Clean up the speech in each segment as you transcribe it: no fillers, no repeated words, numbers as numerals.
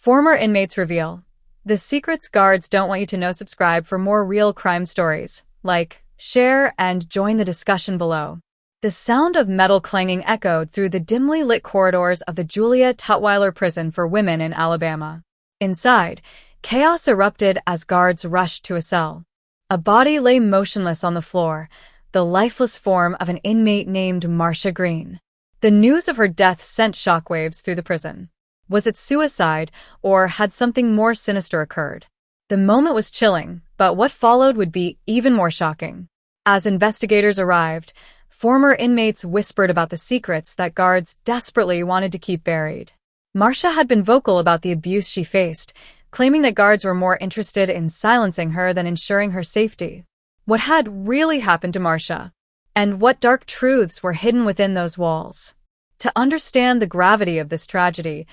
Former inmates reveal the secrets guards don't want you to know. Subscribe for more real crime stories. Like, share, and join the discussion below. The sound of metal clanging echoed through the dimly lit corridors of the Tutwiler Prison for women in Alabama. Inside, chaos erupted as guards rushed to a cell. A body lay motionless on the floor, the lifeless form of an inmate named Marcia Green. The news of her death sent shockwaves through the prison. Was it suicide, or had something more sinister occurred? The moment was chilling, but what followed would be even more shocking. As investigators arrived, former inmates whispered about the secrets that guards desperately wanted to keep buried. Marcia had been vocal about the abuse she faced, claiming that guards were more interested in silencing her than ensuring her safety. What had really happened to Marcia? And what dark truths were hidden within those walls? To understand the gravity of this tragedy,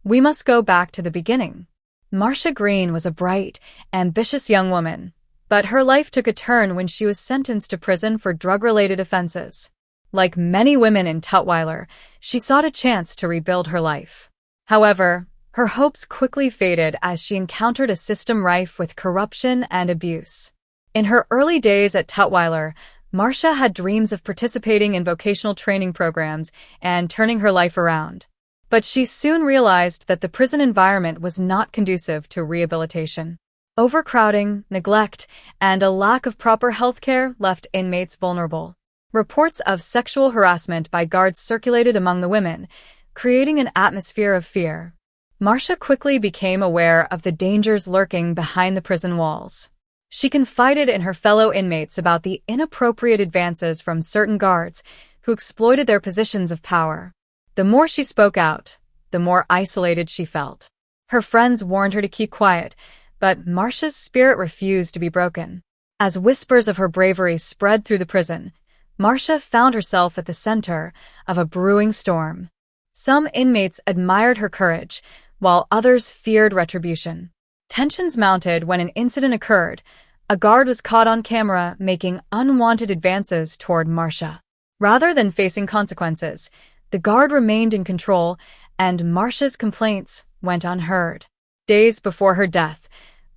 we must go back to the beginning. Marcia Green was a bright, ambitious young woman, but her life took a turn when she was sentenced to prison for drug-related offenses. Like many women in Tutwiler, she sought a chance to rebuild her life. However, her hopes quickly faded as she encountered a system rife with corruption and abuse. In her early days at Tutwiler, Marcia had dreams of participating in vocational training programs and turning her life around. But she soon realized that the prison environment was not conducive to rehabilitation. Overcrowding, neglect, and a lack of proper health care left inmates vulnerable. Reports of sexual harassment by guards circulated among the women, creating an atmosphere of fear. Marcia quickly became aware of the dangers lurking behind the prison walls. She confided in her fellow inmates about the inappropriate advances from certain guards who exploited their positions of power. The more she spoke out, the more isolated she felt. Her friends warned her to keep quiet, but Marcia's spirit refused to be broken. As whispers of her bravery spread through the prison, Marcia found herself at the center of a brewing storm. Some inmates admired her courage, while others feared retribution. Tensions mounted when an incident occurred. A guard was caught on camera making unwanted advances toward Marcia. Rather than facing consequences, the guard remained in control, and Marcia's complaints went unheard. Days before her death,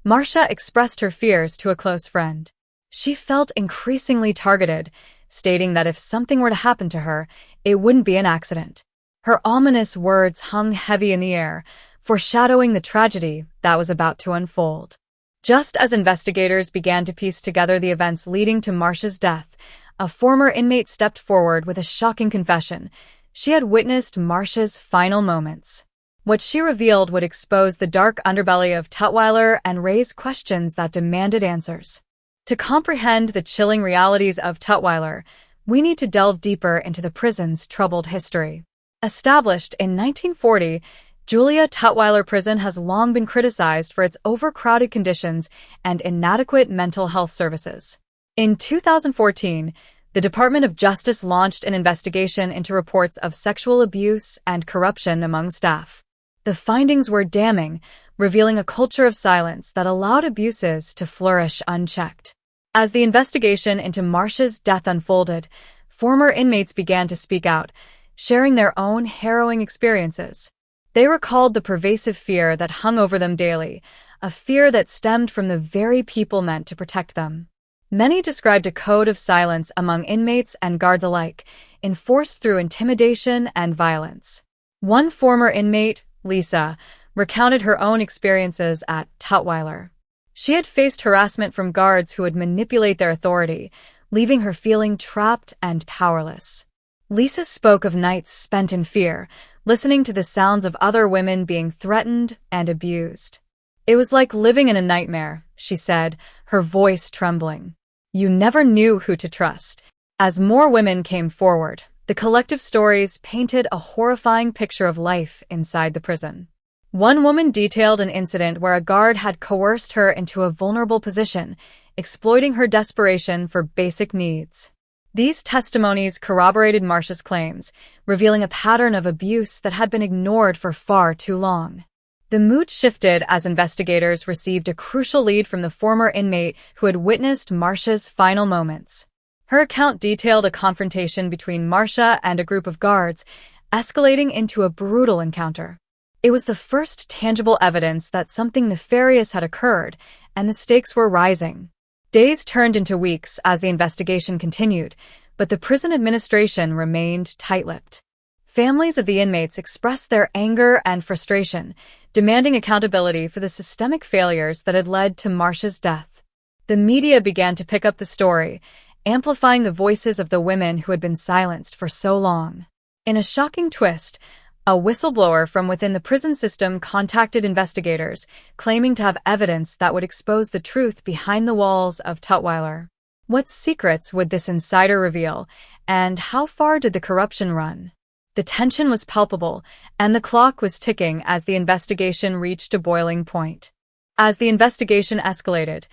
Marcia expressed her fears to a close friend. She felt increasingly targeted, stating that if something were to happen to her, it wouldn't be an accident. Her ominous words hung heavy in the air, foreshadowing the tragedy that was about to unfold. Just as investigators began to piece together the events leading to Marcia's death, a former inmate stepped forward with a shocking confession. She had witnessed Marcia's final moments. What she revealed would expose the dark underbelly of Tutwiler and raise questions that demanded answers. To comprehend the chilling realities of Tutwiler, we need to delve deeper into the prison's troubled history. Established in 1940, Tutwiler Prison has long been criticized for its overcrowded conditions and inadequate mental health services. In 2014, the Department of Justice launched an investigation into reports of sexual abuse and corruption among staff. The findings were damning, revealing a culture of silence that allowed abuses to flourish unchecked. As the investigation into Marcia's death unfolded, former inmates began to speak out, sharing their own harrowing experiences. They recalled the pervasive fear that hung over them daily, a fear that stemmed from the very people meant to protect them. Many described a code of silence among inmates and guards alike, enforced through intimidation and violence. One former inmate, Lisa, recounted her own experiences at Tutwiler. She had faced harassment from guards who would manipulate their authority, leaving her feeling trapped and powerless. Lisa spoke of nights spent in fear, listening to the sounds of other women being threatened and abused. It was like living in a nightmare, she said, her voice trembling. You never knew who to trust. As more women came forward, the collective stories painted a horrifying picture of life inside the prison. One woman detailed an incident where a guard had coerced her into a vulnerable position, exploiting her desperation for basic needs. These testimonies corroborated Marcia's claims, revealing a pattern of abuse that had been ignored for far too long. The mood shifted as investigators received a crucial lead from the former inmate who had witnessed Marcia's final moments. Her account detailed a confrontation between Marcia and a group of guards, escalating into a brutal encounter. It was the first tangible evidence that something nefarious had occurred, and the stakes were rising. Days turned into weeks as the investigation continued, but the prison administration remained tight-lipped. Families of the inmates expressed their anger and frustration, demanding accountability for the systemic failures that had led to Marcia's death. The media began to pick up the story, amplifying the voices of the women who had been silenced for so long. In a shocking twist, a whistleblower from within the prison system contacted investigators, claiming to have evidence that would expose the truth behind the walls of Tutwiler. What secrets would this insider reveal, and how far did the corruption run? The tension was palpable, and the clock was ticking as the investigation reached a boiling point. As the investigation escalated,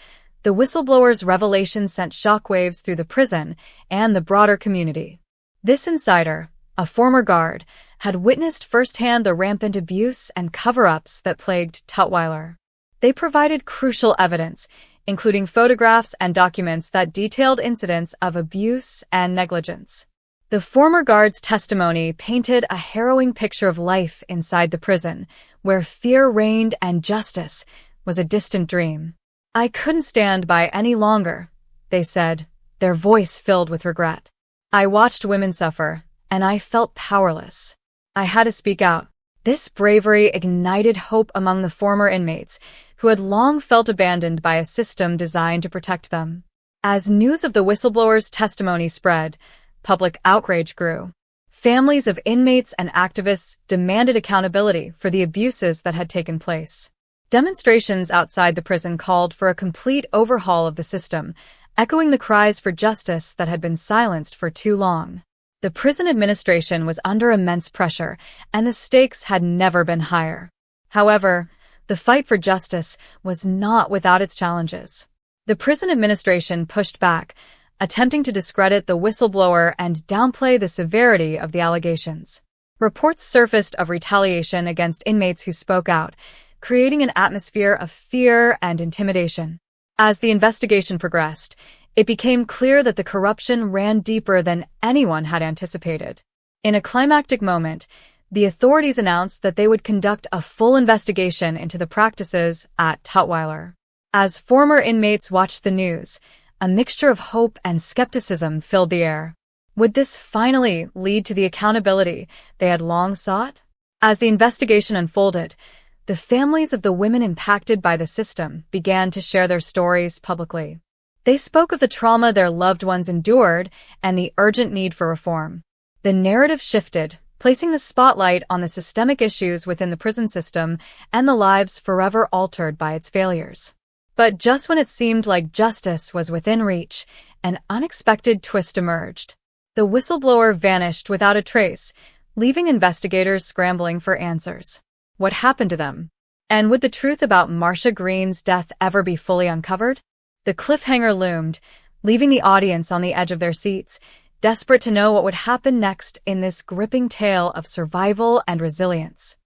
the whistleblower's revelation sent shockwaves through the prison and the broader community. This insider, a former guard, had witnessed firsthand the rampant abuse and cover-ups that plagued Tutwiler. They provided crucial evidence, including photographs and documents that detailed incidents of abuse and negligence. The former guard's testimony painted a harrowing picture of life inside the prison, where fear reigned and justice was a distant dream. "I couldn't stand by any longer," they said, their voice filled with regret. "I watched women suffer, and I felt powerless. I had to speak out." This bravery ignited hope among the former inmates, who had long felt abandoned by a system designed to protect them. As news of the whistleblower's testimony spread, public outrage grew. Families of inmates and activists demanded accountability for the abuses that had taken place. Demonstrations outside the prison called for a complete overhaul of the system, echoing the cries for justice that had been silenced for too long. The prison administration was under immense pressure, and the stakes had never been higher. However, the fight for justice was not without its challenges. The prison administration pushed back, attempting to discredit the whistleblower and downplay the severity of the allegations. Reports surfaced of retaliation against inmates who spoke out, creating an atmosphere of fear and intimidation. As the investigation progressed, it became clear that the corruption ran deeper than anyone had anticipated. In a climactic moment, the authorities announced that they would conduct a full investigation into the practices at Tutwiler. As former inmates watched the news, a mixture of hope and skepticism filled the air. Would this finally lead to the accountability they had long sought? As the investigation unfolded, the families of the women impacted by the system began to share their stories publicly. They spoke of the trauma their loved ones endured and the urgent need for reform. The narrative shifted, placing the spotlight on the systemic issues within the prison system and the lives forever altered by its failures. But just when it seemed like justice was within reach, an unexpected twist emerged. The whistleblower vanished without a trace, leaving investigators scrambling for answers. What happened to them? And would the truth about Marcia Green's death ever be fully uncovered? The cliffhanger loomed, leaving the audience on the edge of their seats, desperate to know what would happen next in this gripping tale of survival and resilience.